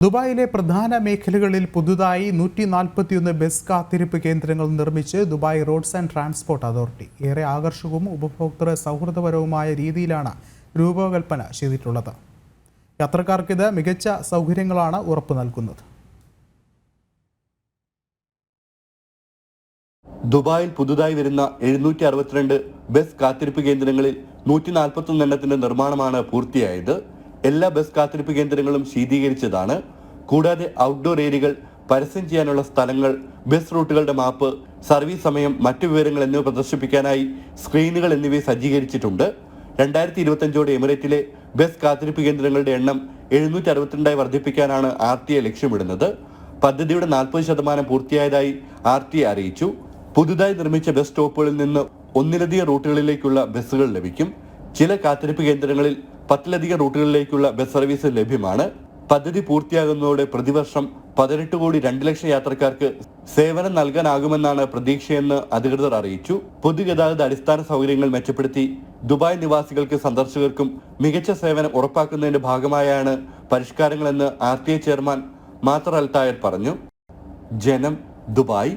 ദുബായിലെ പ്രധാന മേഖലകളിൽ പുതുതായി 141 ബസ് കാത്തിരിപ്പ് കേന്ദ്രങ്ങൾ നിർമ്മിച്ച് Dubai roads and transport authority. ഏറെ ആകർഷകവും ഉപഭോക്തൃ സൗഹൃദപരവുമായ രീതിയിലാണ് രൂപകൽപ്പന ചെയ്തിട്ടുള്ളത്. യാത്രക്കാർക്കിത് മികച്ച സൗകര്യങ്ങളാണ് ഉറപ്പു നൽകുന്നത്. ദുബായിൽ പുതുതായി വരുന്ന 762 ബസ് കാത്തിരിപ്പ് കേന്ദ്രങ്ങളിൽ 141 എണ്ണത്തിന്റെ നിർമ്മാണമാണ് പൂർത്തിയായത്. എല്ലാ ബസ് കാത്തിരിപ്പ് കേന്ദ്രങ്ങളും ശീതീകരിച്ചതാണ്. കൂടാതെ ഔട്ട്ഡോർ ഏരിയകൾ, പരസ്യം ചെയ്യാനുള്ള സ്ഥലങ്ങൾ, ബസ് റൂട്ടുകളുടെ മാപ്പ്, സർവീസ് സമയം, മറ്റു വിവരങ്ങൾ എന്നിവ പ്രദർശിപ്പിക്കാനായി സ്ക്രീനുകൾ എന്നിവ സജ്ജീകരിച്ചിട്ടുണ്ട്. 2025 എമിറേറ്റിലെ ബസ് കാത്തിരിപ്പ് കേന്ദ്രങ്ങളുടെ എണ്ണം 762 വർദ്ധിപ്പിക്കാനാണ് RTA ലക്ഷ്യമിടുന്നത്. പദ്ധതിയുടെ 40% പൂർത്തിയായതായി RTA അറിയിച്ചു. പുതുതായി നിർമ്മിച്ച ബസ് സ്റ്റോപ്പുകളിൽ നിന്ന് ഒന്നിലധികം റൂട്ടുകളിലേക്കുള്ള ബസ്സുകൾ ലഭിക്കും. ചില കാത്തിരിപ്പ് കേന്ദ്രങ്ങളിൽ 10ലധികം റൂട്ടുകളിലേക്കുള്ള ബസ് സർവീസ് ലഭ്യമാണ്. പദ്ധതി പൂർത്തിയാകുന്നതോടെ പ്രതിവർഷം 18 കോടി 2 ലക്ഷം യാത്രക്കാർക്ക് സേവനം നൽകാനാകുമെന്നാണ് പ്രതീക്ഷയെന്ന് അധികൃതർ അറിയിച്ചു. പൊതുഗതാഗത അടിസ്ഥാന സൗകര്യങ്ങൾ മെച്ചപ്പെടുത്തി ദുബായ് നിവാസികൾക്കും സന്ദർശകർക്കും മികച്ച സേവനം ഉറപ്പാക്കുന്നതിന്റെ ഭാഗമായാണ് പരിഷ്കാരങ്ങളെന്ന് RTA ചെയർമാൻ മാത്തർ അൽ തായർ പറഞ്ഞു. ജനം, ദുബായ്.